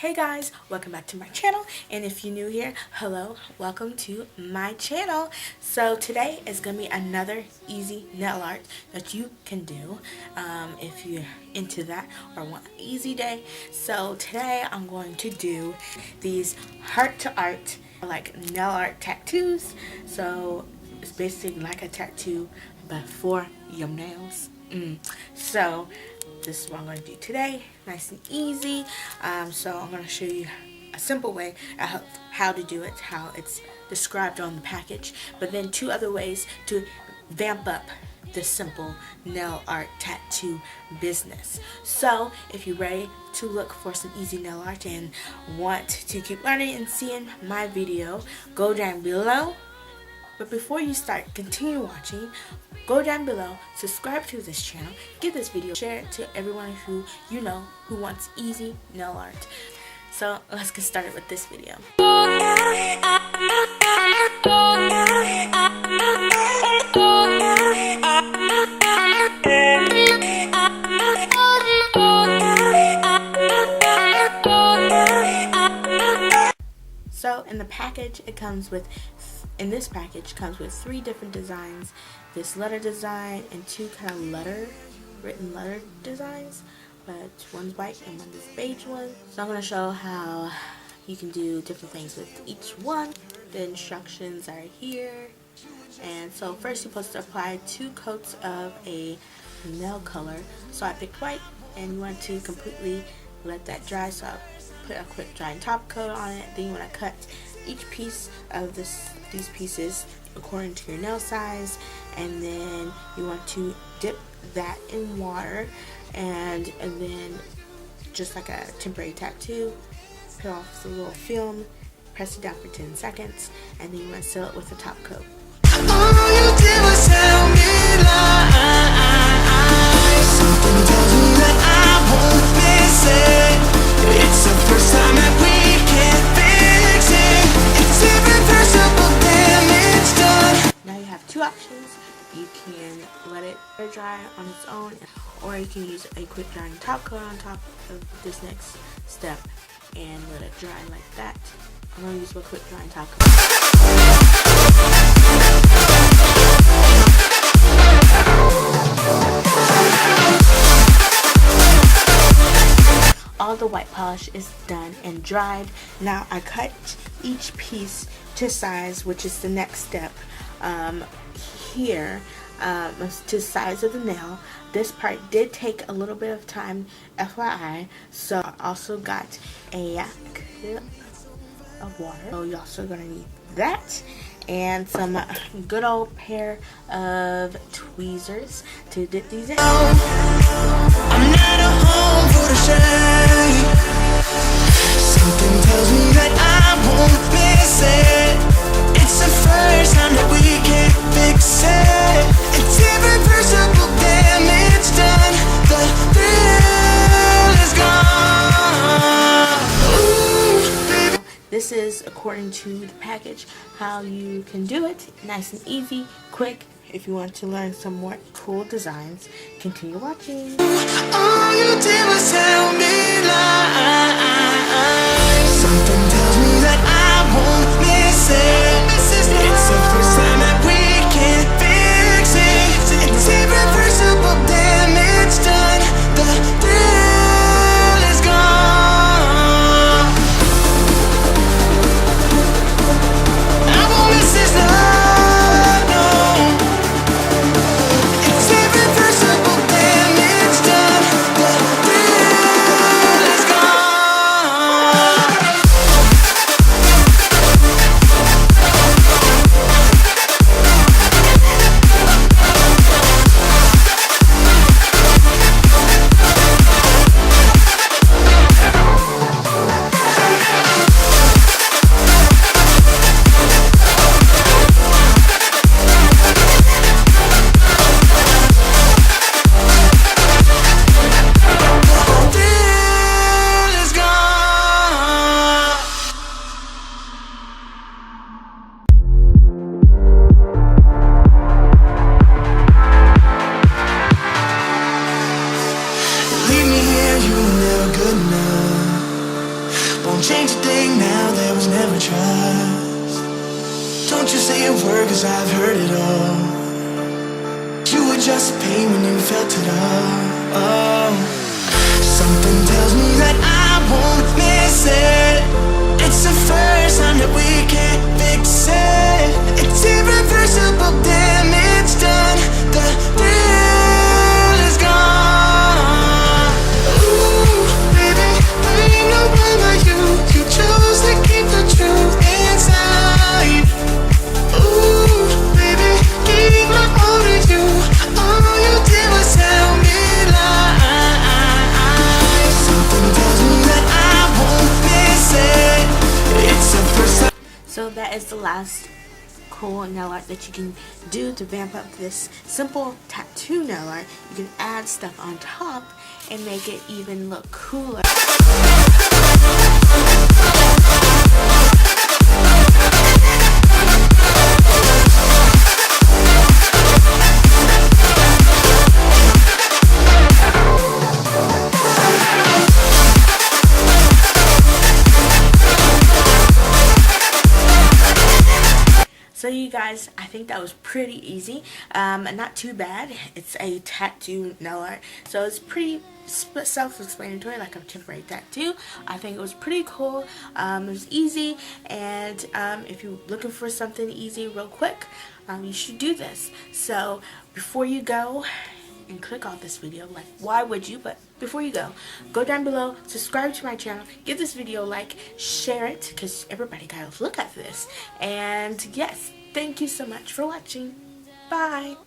Hey guys, welcome back to my channel, and if you're new here, hello, welcome to my channel. So today is going to be another easy nail art that you can do if you're into that or want an easy day. So today I'm going to do these heart to art, like nail art tattoos. So it's basically like a tattoo but for your nails. So this is what I'm going to do today, nice and easy. So I'm going to show you a simple way of how to do it, how it's described on the package, but then two other ways to vamp up the simple nail art tattoo business. So if you're ready to look for some easy nail art and want to keep learning and seeing my video, go down below. But before you continue watching, go down below, subscribe to this channel, give this video, share it to everyone who you know who wants easy nail art. So let's get started with this video. So in the package, in this package comes with 3 different designs. This letter design and 2 kind of written letter designs, but one's white and one's beige one. So I'm going to show how you can do different things with each one. The instructions are here. And so first you're supposed to apply 2 coats of a nail color. So I picked white, and you want to completely let that dry. So I put a quick drying top coat on it. Then you want to cut each piece of these pieces according to your nail size, and then you want to dip that in water, and then just like a temporary tattoo, peel off the little film, press it down for 10 seconds, and then you want to seal it with a top coat. All you did was tell me lies. Something tells me that I won't miss it. It's the first time that we can't fix it. It's irreversible damage done. Now you have 2 options. You can let it air dry on its own, or you can use a quick drying top coat on top of this next step and let it dry like that. I'm going to use a quick drying top coat. All the white polish is done and dried. Now I cut each piece to size, which is the next step here, to size of the nail. This part did take a little bit of time, FYI. So I also got a cup of water. So you're also gonna need that, and some good old pair of tweezers to dip these in. I'm not a home for the shade. Something tells me that I won't miss it. It's the first time that we can't fix it. It's irreversible damage done. The thrill is gone. Ooh, baby. This is according to the package how you can do it. Nice and easy, quick. If you want to learn some more cool designs, continue watching. All you did was tell me lies. Something tells me that I won't miss it. It's the first time that we can't fix it. It's irreversible damage done. The thrill is gone. I won't miss this love, no. It's irreversible damage done. The thrill is gone. change a thing now, there was never trust. Don't you say a word, cause I've heard it all. You were just a pain when you felt it all. Oh. Something tells me that I won't miss it. It's the first time that we can't fix it. It's irreversible damage done. The thrill is gone. Ooh, baby, I ain't no one like you. You chose to keep the truth inside. Ooh, baby, gave my all to you. All you did was tell me lies. Something tells me that I won't miss it. It's the first time. So that is the last cool nail art that you can do to vamp up this simple tattoo nail art. You can add stuff on top and make it even look cooler. So you guys, I think that was pretty easy, not too bad. It's a tattoo nail art, so it's pretty self-explanatory, like a temporary tattoo. I think it was pretty cool. It was easy, and if you're looking for something easy real quick, you should do this. So before you go and click off this video, like why would you, but before you go down below, subscribe to my channel, give this video a like, share it, because everybody gotta look at this. And yes, thank you so much for watching. Bye.